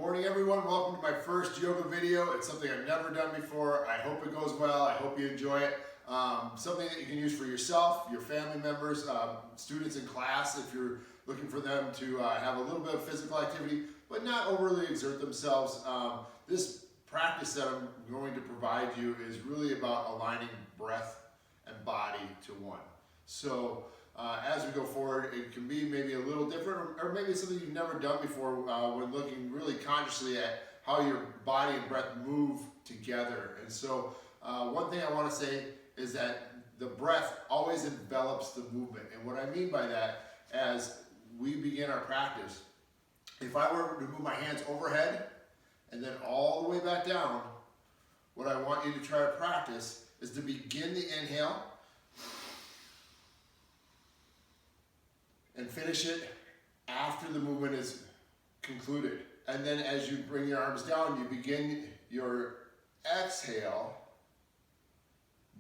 Morning everyone, welcome to my first yoga video. It's something I've never done before. I hope it goes well, I hope you enjoy it. Something that you can use for yourself, your family members, students in class if you're looking for them to have a little bit of physical activity, but not overly exert themselves. This practice that I'm going to provide you is really about aligning breath and body to one. So as we go forward, it can be maybe a little different, or maybe it's something you've never done before when looking really consciously at how your body and breath move together. And so one thing I want to say is that the breath always envelops the movement. And what I mean by that, as we begin our practice, if I were to move my hands overhead and then all the way back down, what I want you to try to practice is to begin the inhale and finish it after the movement is concluded. And then as you bring your arms down, you begin your exhale,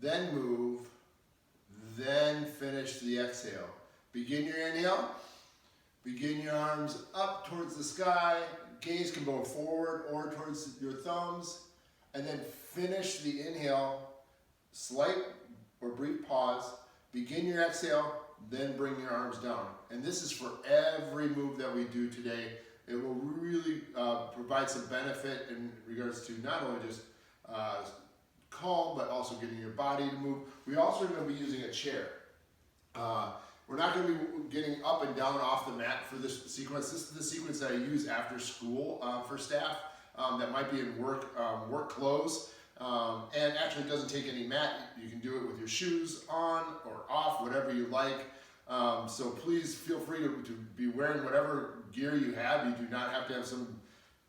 then move, then finish the exhale. Begin your inhale, begin your arms up towards the sky, gaze can go forward or towards your thumbs, and then finish the inhale, slight or brief pause, begin your exhale, then bring your arms down. And this is for every move that we do today. It will really provide some benefit in regards to not only just calm, but also getting your body to move. We also are going to be using a chair. We're not going to be getting up and down off the mat for this sequence. This is the sequence that I use after school for staff that might be in work clothes. And actually it doesn't take any mat. You can do it with your shoes on or off, whatever you like. So please feel free to be wearing whatever gear you have. You do not have to have some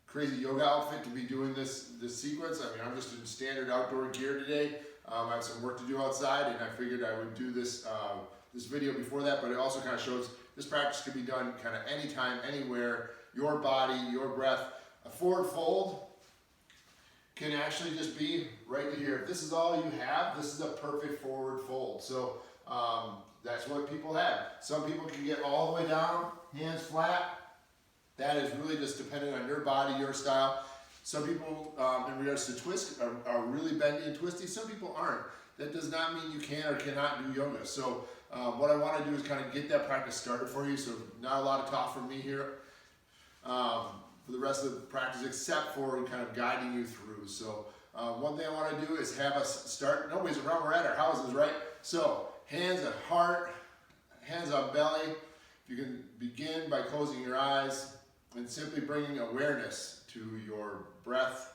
crazy yoga outfit to be doing this sequence. I mean, I'm just in standard outdoor gear today. I have some work to do outside, and I figured I would do this this video before that, but it also kind of shows this practice can be done kind of anytime, anywhere, your body, your breath. A forward fold can actually just be right here. If this is all you have, this is a perfect forward fold. So that's what people have. Some people can get all the way down, hands flat. That is really just dependent on your body, your style. Some people, in regards to twist, are really bendy and twisty. Some people aren't. That does not mean you can or cannot do yoga. So what I want to do is kind of get that practice started for you. So not a lot of talk from me here for the rest of the practice, except for kind of guiding you through. So one thing I want to do is have us start. Nobody's around. We're at our houses, right? So hands at heart, hands on belly. You can begin by closing your eyes and simply bringing awareness to your breath.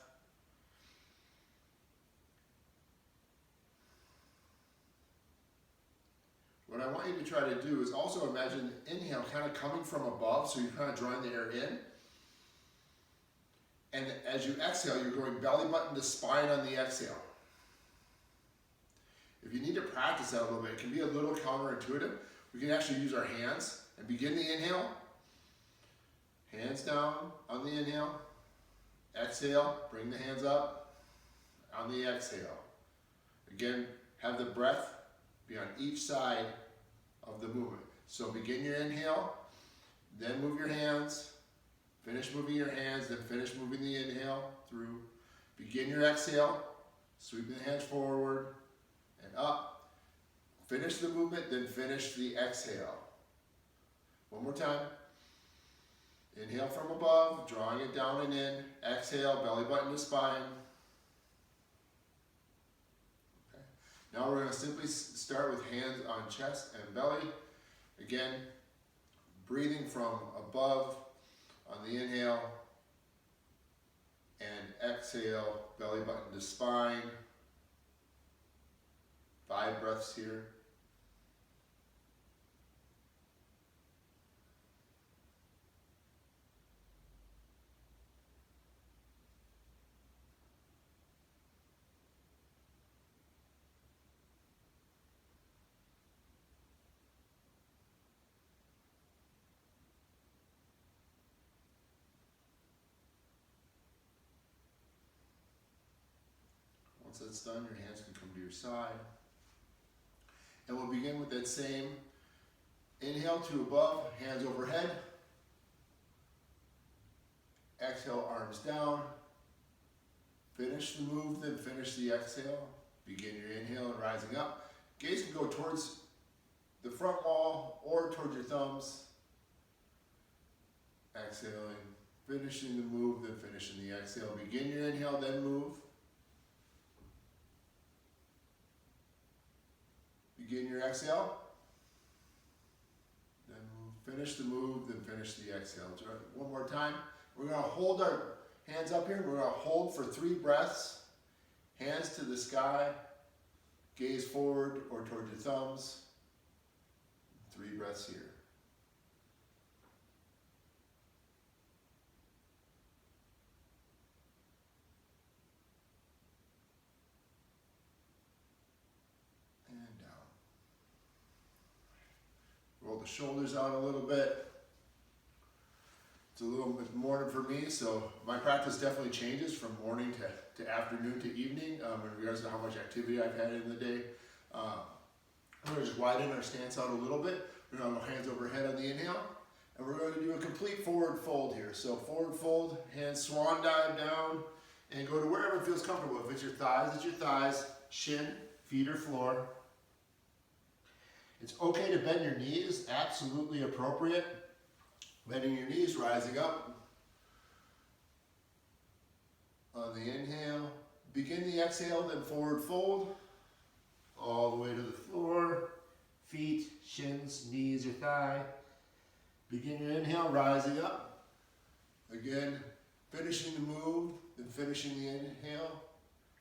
What I want you to try to do is also imagine the inhale kind of coming from above, so you're kind of drawing the air in. And as you exhale, you're going belly button to spine on the exhale. If you need to practice that a little bit, it can be a little counterintuitive. We can actually use our hands and begin the inhale. Hands down on the inhale. Exhale, bring the hands up on the exhale. Again, have the breath be on each side of the movement. So begin your inhale, then move your hands, finish moving your hands, then finish moving the inhale through. Begin your exhale, sweeping the hands forward and up. Finish the movement, then finish the exhale. One more time. Inhale from above, drawing it down and in. Exhale, belly button to spine. Okay. Now we're going to simply start with hands on chest and belly. Again, breathing from above on the inhale and exhale, belly button to spine. 5 breaths here. Once that's done, your hands can come to your side. And we'll begin with that same inhale to above, hands overhead. Exhale, arms down. Finish the move, then finish the exhale. Begin your inhale and rising up. Gaze can go towards the front wall or towards your thumbs. Exhaling, finishing the move, then finishing the exhale. Begin your inhale, then move. Begin your exhale. Then move. Finish the move, then finish the exhale. One more time. We're going to hold our hands up here. We're going to hold for 3 breaths. Hands to the sky. Gaze forward or towards your thumbs. 3 breaths here. And down. Roll the shoulders out a little bit. It's a little bit morning for me, so my practice definitely changes from morning to afternoon to evening in regards to how much activity I've had in the day. We're going to just widen our stance out a little bit. We're going to go hands overhead on the inhale, and we're going to do a complete forward fold here. So forward fold, hands swan dive down, and go to wherever feels comfortable. If it's your thighs, shin, feet or floor. It's okay to bend your knees, absolutely appropriate. Bending your knees, rising up. On the inhale, begin the exhale, then forward fold. All the way to the floor. Feet, shins, knees or thigh. Begin your inhale, rising up. Again, finishing the move, then finishing the inhale.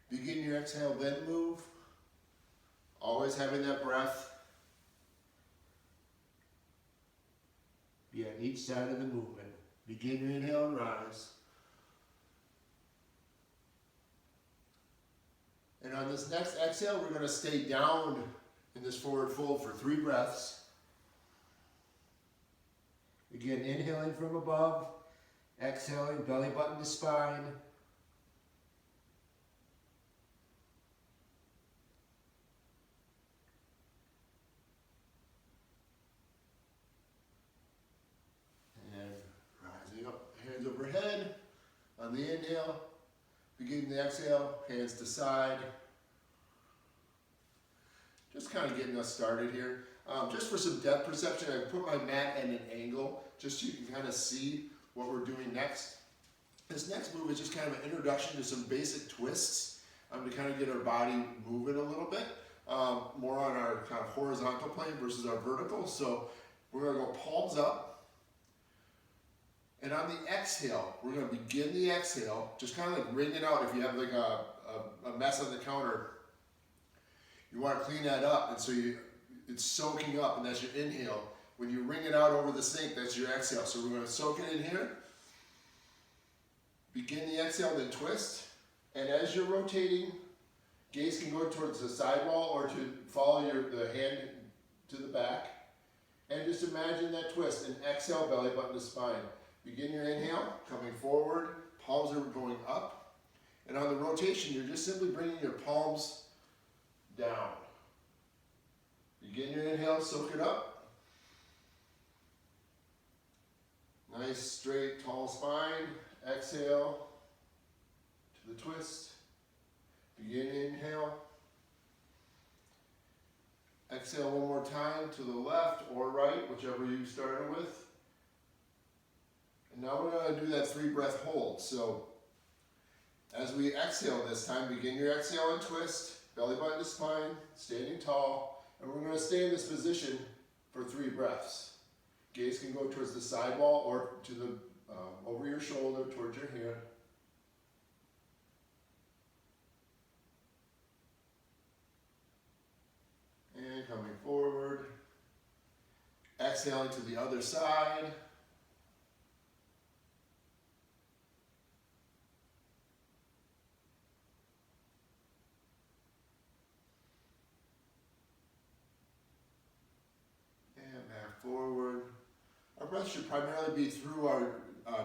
Begin your exhale, then move. Always having that breath. Be on each side of the movement. Begin your inhale and rise. And on this next exhale, we're going to stay down in this forward fold for 3 breaths. Again, inhaling from above, exhaling, belly button to spine. Overhead on the inhale, begin the exhale, hands to side. Just kind of getting us started here. Just for some depth perception, I put my mat at an angle just so you can kind of see what we're doing next. This next move is just kind of an introduction to some basic twists to kind of get our body moving a little bit, more on our kind of horizontal plane versus our vertical. So we're going to go palms up. And on the exhale, we're going to begin the exhale, just kind of like wring it out. If you have like a mess on the counter, you want to clean that up. And so it's soaking up, and that's your inhale. When you wring it out over the sink, that's your exhale. So we're going to soak it in here. Begin the exhale, then twist. And as you're rotating, gaze can go towards the sidewall or to follow the hand to the back. And just imagine that twist. And exhale, belly button to spine. Begin your inhale, coming forward, palms are going up. And on the rotation, you're just simply bringing your palms down. Begin your inhale, soak it up. Nice, straight, tall spine. Exhale to the twist. Begin inhale. Exhale one more time to the left or right, whichever you started with. And now we're going to do that 3 breath hold. So as we exhale this time, begin your exhale and twist, belly button to spine, standing tall. And we're going to stay in this position for 3 breaths. Gaze can go towards the sidewall or to the over your shoulder, towards your hand. And coming forward. Exhaling to the other side. Forward. Our breath should primarily be through our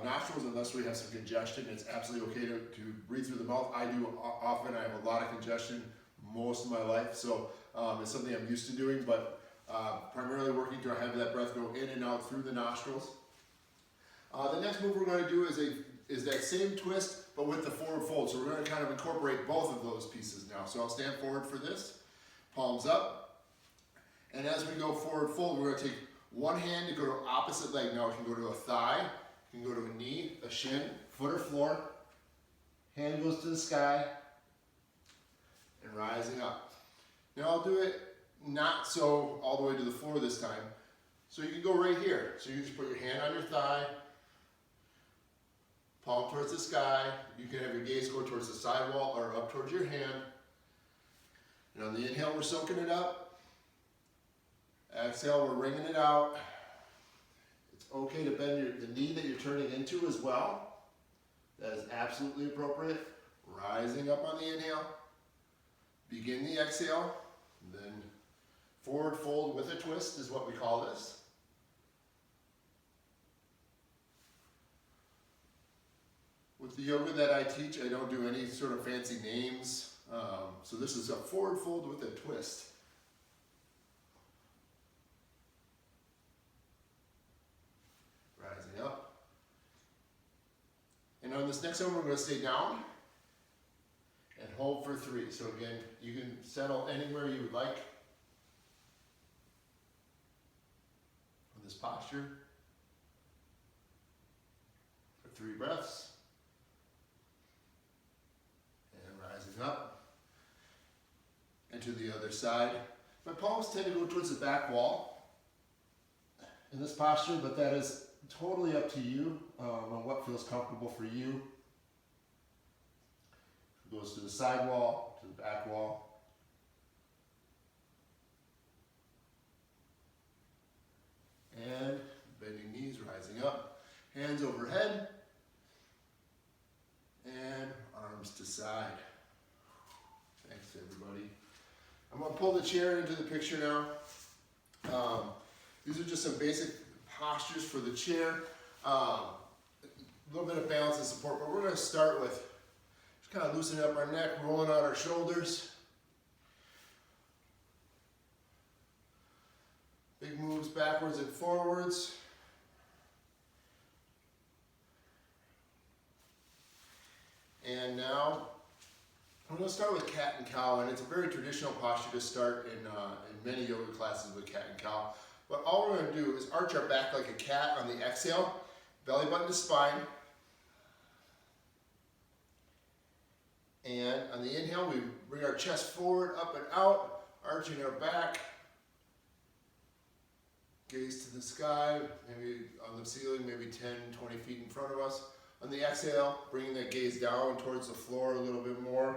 nostrils unless we have some congestion. It's absolutely okay to breathe through the mouth. I do often. I have a lot of congestion most of my life, so it's something I'm used to doing, but primarily working to have that breath go in and out through the nostrils. The next move we're going to do is is that same twist, but with the forward fold. So we're going to kind of incorporate both of those pieces now. So I'll stand forward for this, palms up. And as we go forward fold, we're going to take one hand to go to opposite leg. Now it can go to a thigh, it can go to a knee, a shin, foot or floor. Hand goes to the sky and rising up. Now I'll do it not so all the way to the floor this time. So you can go right here. So you just put your hand on your thigh, palm towards the sky. You can have your gaze go towards the sidewall or up towards your hand. And on the inhale, we're soaking it up. Exhale, we're wringing it out. It's okay to bend the knee that you're turning into as well. That is absolutely appropriate. Rising up on the inhale. Begin the exhale. Then forward fold with a twist is what we call this. With the yoga that I teach, I don't do any sort of fancy names. So this is a forward fold with a twist. Rising up. And on this next one, we're going to stay down and hold for 3. So again, you can settle anywhere you would like in this posture for 3 breaths. And rising up. And to the other side. My palms tend to go towards the back wall in this posture, but that is totally up to you on what feels comfortable for you. It goes to the side wall, to the back wall. And bending knees, rising up. Hands overhead. And arms to side. Thanks, everybody. I'm going to pull the chair into the picture now. These are just some basic postures for the chair. A little bit of balance and support, but we're going to start with just kind of loosening up our neck, rolling out our shoulders. Big moves backwards and forwards. And now I'm going to start with cat and cow, and it's a very traditional posture to start in many yoga classes with cat and cow. But all we're going to do is arch our back like a cat on the exhale, belly button to spine. And on the inhale, we bring our chest forward, up and out, arching our back. Gaze to the sky, maybe on the ceiling, maybe 10, 20 feet in front of us. On the exhale, bringing that gaze down towards the floor a little bit more,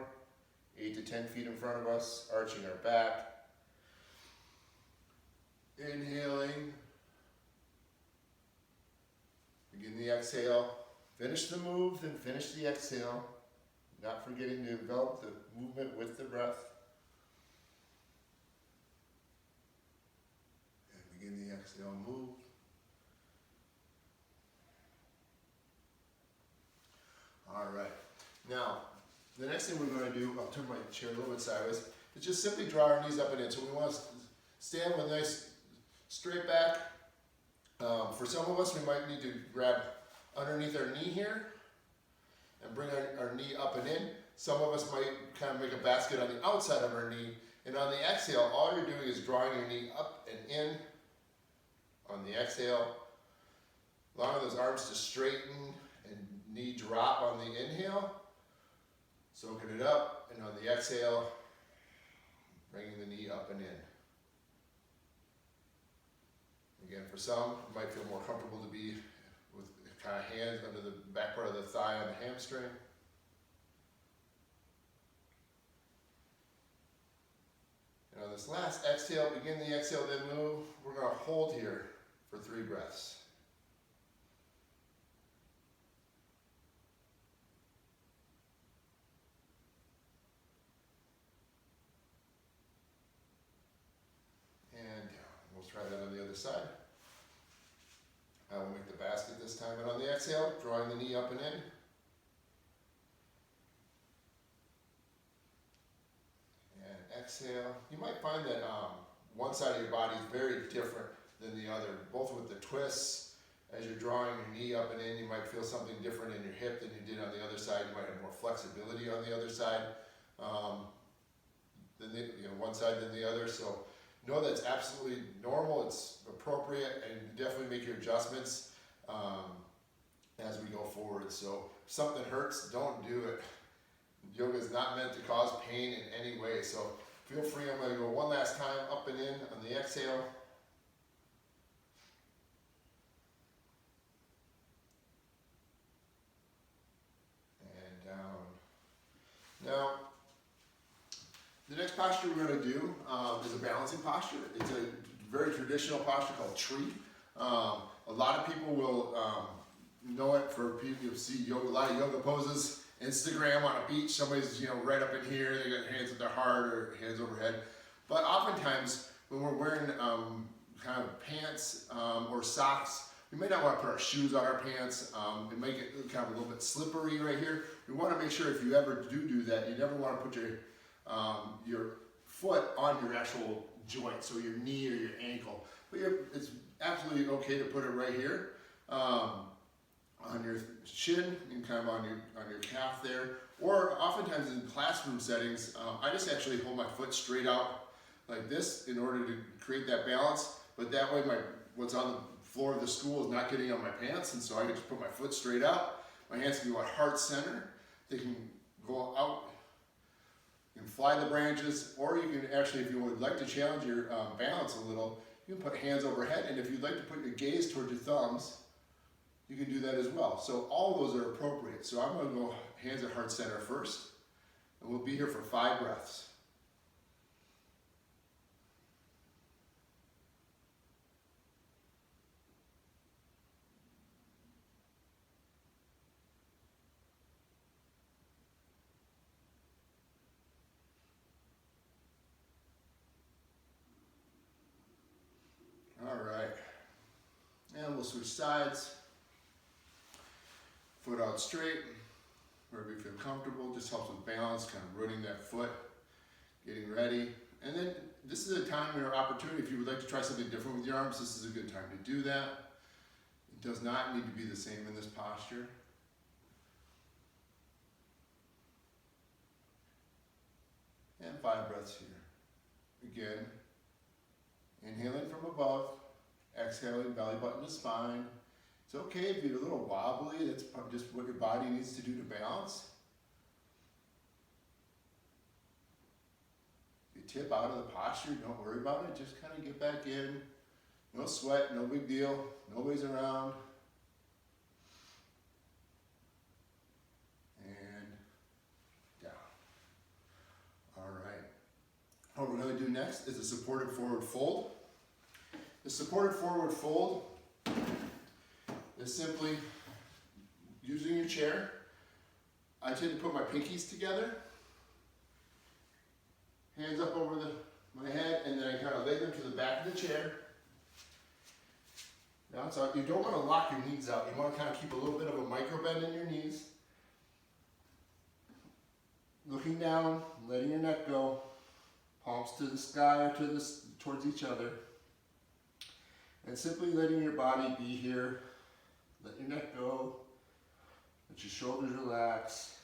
8 to 10 feet in front of us, arching our back. Inhaling. Begin the exhale. Finish the move, then finish the exhale. Not forgetting to develop the movement with the breath. And begin the exhale, move. All right. Now, the next thing we're going to do, I'll turn my chair a little bit sideways, is just simply draw our knees up and in. So we want to stand with a nice straight back. For some of us, we might need to grab underneath our knee here and bring our knee up and in. Some of us might kind of make a basket on the outside of our knee. And on the exhale, all you're doing is drawing your knee up and in. On the exhale, allowing those arms to straighten and knee drop on the inhale. Soaking it up. And on the exhale, bringing the knee up and in. Again, for some, it might feel more comfortable to be with kind of hands under the back part of the thigh on the hamstring. And on this last exhale, begin the exhale, then move. We're going to hold here for 3 breaths. And we'll try that on the other side. I will make the basket this time, and on the exhale, drawing the knee up and in. And exhale. You might find that one side of your body is very different than the other, both with the twists as you're drawing your knee up and in, you might feel something different in your hip than you did on the other side. You might have more flexibility on the other side, one side than the other. So know that's absolutely normal, it's appropriate, and definitely make your adjustments as we go forward. So if something hurts, don't do it. Yoga is not meant to cause pain in any way. So feel free. I'm going to go one last time, up and in on the exhale. And down. Now, the next posture we're going to do is a balancing posture. It's a very traditional posture called tree. A lot of people will know it for people who see yoga, a lot of yoga poses. Instagram on a beach, somebody's right up in here, they got hands at their heart or hands overhead. But oftentimes when we're wearing kind of pants or socks, we may not want to put our shoes on our pants. It might get kind of a little bit slippery right here. We want to make sure if you ever do that, you never want to put your foot on your actual joint, so your knee or your ankle. But it's absolutely okay to put it right here. On your shin and kind of on your calf there, or oftentimes in classroom settings, I just actually hold my foot straight out like this in order to create that balance. But that way, what's on the floor of the school is not getting on my pants, and so I just put my foot straight out. My hands can go at heart center. They can go out and fly the branches, or you can actually, if you would like to challenge your balance a little, you can put hands overhead, and if you'd like to put your gaze towards your thumbs, you can do that as well. So all of those are appropriate. So I'm going to go hands at heart center first, and we'll be here for 5 breaths. All right, and we'll switch sides. Foot out straight, wherever you feel comfortable. Just helps with balance, kind of rooting that foot, getting ready. And then this is a time or opportunity, if you would like to try something different with your arms, this is a good time to do that. It does not need to be the same in this posture. And 5 breaths here. Again, inhaling from above, exhaling belly button to spine. It's okay if you're a little wobbly, that's just what your body needs to do to balance. If you tip out of the posture, don't worry about it, just kind of get back in. No sweat, no big deal, nobody's around. And down. All right. What we're going to do next is a supported forward fold. The supported forward fold is simply using your chair. I tend to put my pinkies together, hands up over my head, and then I kind of lay them to the back of the chair. Now, so you don't want to lock your knees out. You want to kind of keep a little bit of a micro bend in your knees. Looking down, letting your neck go, palms to the sky or towards each other, and simply letting your body be here. Let your neck go, let your shoulders relax.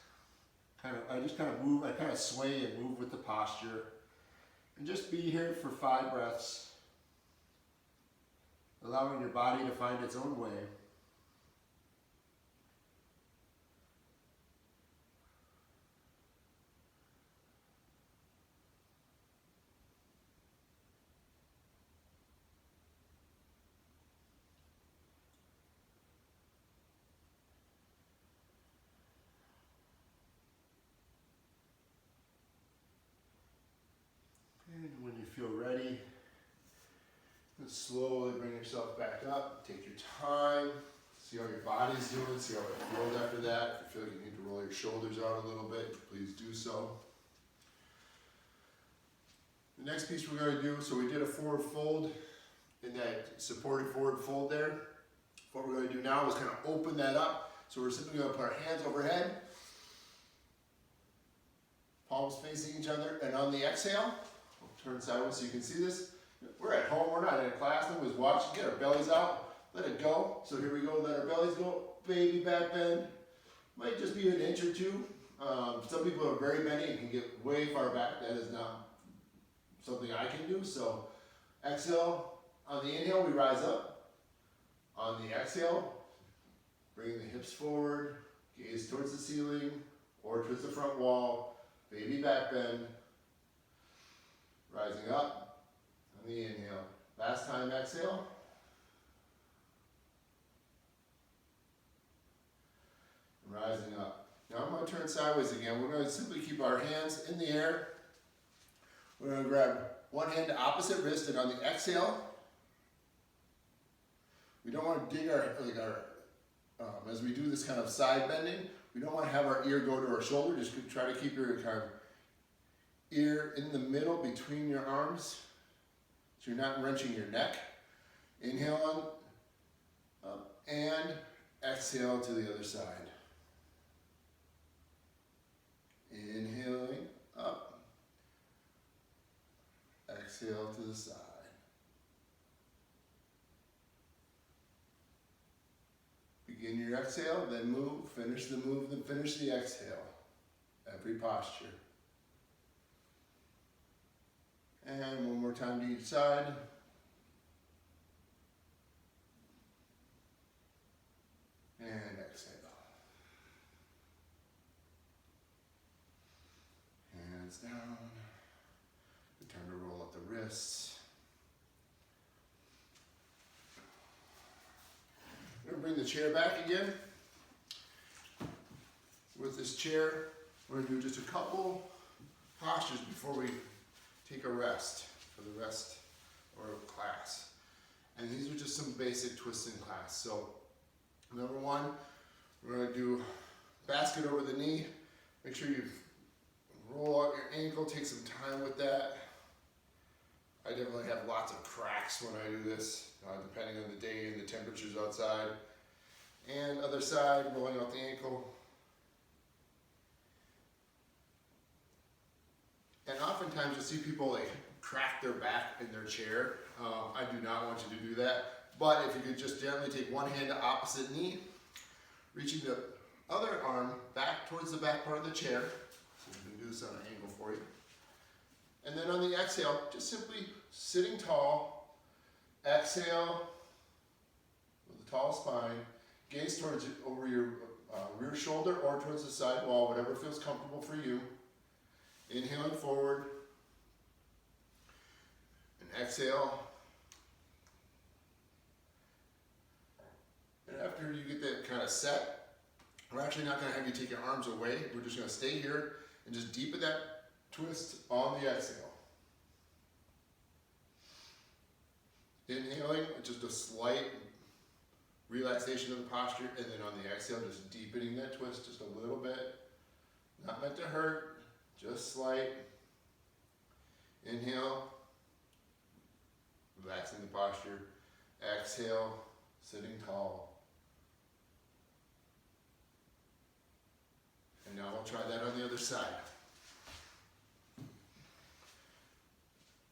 I just kind of move, I kind of sway and move with the posture. And just be here for 5 breaths, allowing your body to find its own way. And when you feel ready, just slowly bring yourself back up. Take your time. See how your body's doing. See how it feels after that. If you feel like you need to roll your shoulders out a little bit, please do so. The next piece we're going to do, so we did a forward fold in that supported forward fold there. What we're going to do now is kind of open that up. So we're simply going to put our hands overhead, palms facing each other, and on the exhale, we'll turn sideways so you can see this. We're at home, we're not in a class, nobody's watching. Get our bellies out, let it go. So here we go, let our bellies go, baby back bend. Might just be an inch or two. Some people are very bendy and can get way far back. That is not something I can do. So exhale, on the inhale we rise up. On the exhale, bring the hips forward, gaze towards the ceiling or towards the front wall, baby back bend. Rising up on the inhale. Last time, exhale. And rising up. Now I'm going to turn sideways again. We're going to simply keep our hands in the air. We're going to grab one hand to opposite wrist, and on the exhale, we don't want to dig as we do this kind of side bending, we don't want to have our ear go to our shoulder. Just try to keep your kind of ear in the middle between your arms, so you're not wrenching your neck. Inhale on, up, and exhale to the other side. Inhaling, up, exhale to the side. Begin your exhale, then move, finish the move, then finish the exhale. Every posture. And one more time to each side. And exhale. Hands down. Return to roll up the wrists. We're going to bring the chair back again. With this chair, we're going to do just a couple postures before we take a rest for the rest or class. And these are just some basic twists in class. So, number one, we're going to do basket over the knee. Make sure you roll out your ankle, take some time with that. I definitely have lots of cracks when I do this, depending on the day and the temperatures outside. And other side, rolling out the ankle. And oftentimes you'll see people like crack their back in their chair. I do not want you to do that. But if you could just gently take one hand to opposite knee, reaching the other arm back towards the back part of the chair. So we can do this on an angle for you. And then on the exhale, just simply sitting tall. Exhale with a tall spine. Gaze towards over your rear shoulder or towards the side wall, whatever feels comfortable for you. Inhaling forward. And exhale. And after you get that kind of set, we're actually not going to have you take your arms away. We're just going to stay here and just deepen that twist on the exhale. Inhaling, just a slight relaxation of the posture, and then on the exhale, just deepening that twist just a little bit. Not meant to hurt, just slight. Inhale, relaxing the posture. Exhale, sitting tall. And now we'll try that on the other side.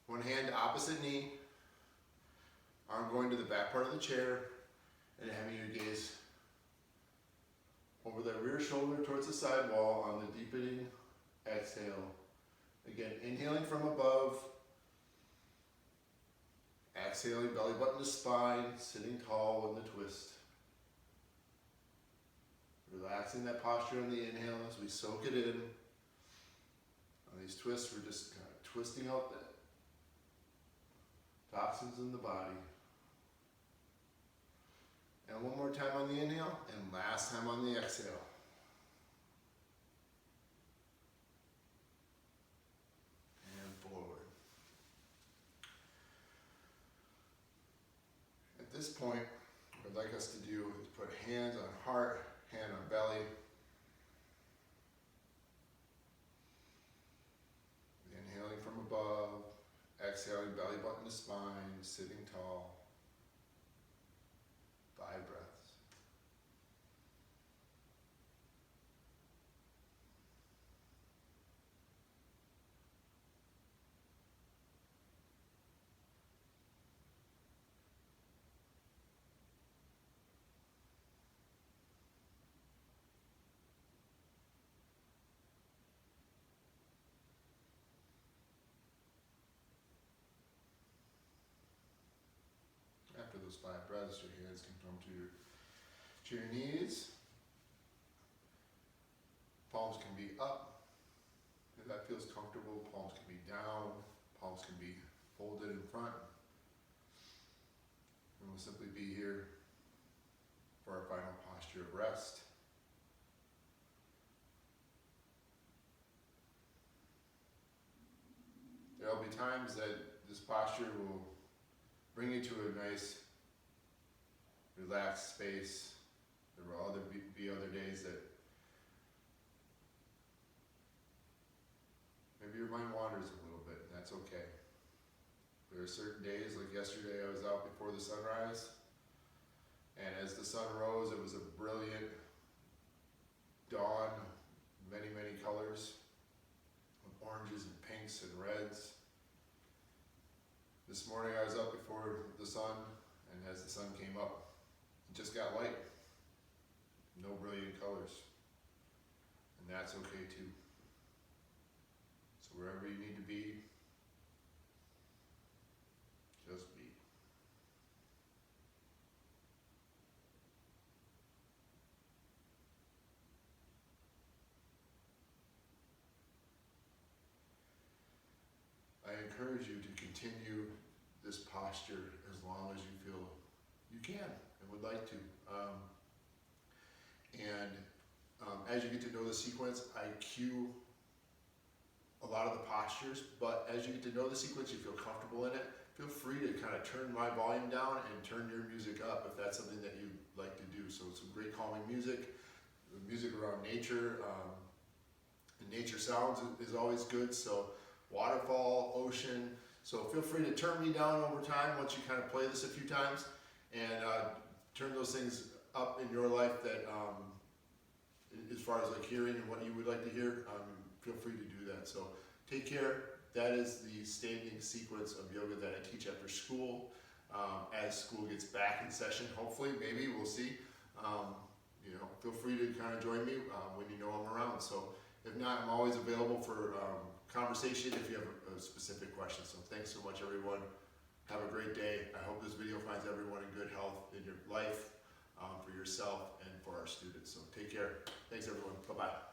One hand opposite knee, arm going to the back part of the chair, and having your gaze over the rear shoulder towards the side wall on the deepening exhale. Again, inhaling from above, exhaling, belly button to spine, sitting tall in the twist. Relaxing that posture on the inhale as we soak it in. On these twists, we're just kind of twisting out the toxins in the body. And one more time on the inhale, and last time on the exhale. And forward. At this point, what I'd like us to do is put hands on heart, hand on belly. Inhaling from above, exhaling, belly button to spine, sitting tall. 5 breaths. those 5 breaths. Your hands can come to your knees. Palms can be up, if that feels comfortable. Palms can be down. Palms can be folded in front. And we'll simply be here for our final posture of rest. There'll be times that this posture will bring you to a nice, relaxed space. There will be other days that maybe your mind wanders a little bit, and that's okay. There are certain days, like yesterday, I was out before the sunrise, and as the sun rose, it was a brilliant dawn, many, many colors, of oranges and pinks and reds. This morning I was up before the sun, and as the sun came up, it just got light. No brilliant colors. And that's okay too. So wherever you need to be, just be. I encourage you to continue this posture as long as you feel you can and would like to. As you get to know the sequence, I cue a lot of the postures, but as you get to know the sequence, you feel comfortable in it, feel free to kind of turn my volume down and turn your music up if that's something that you'd like to do. So some great calming music, music around nature, and nature sounds is always good. So waterfall, ocean. So feel free to turn me down over time once you kind of play this a few times, and turn those things up in your life that, as far as like hearing and what you would like to hear, feel free to do that. So take care. That is the standing sequence of yoga that I teach after school. As school gets back in session, hopefully, maybe, we'll see. Feel free to kind of join me when you know I'm around. So if not, I'm always available for conversation if you have a specific question. So thanks so much, everyone. Have a great day. I hope this video finds everyone in good health in your life, for yourself and for our students. So take care. Thanks, everyone. Bye-bye.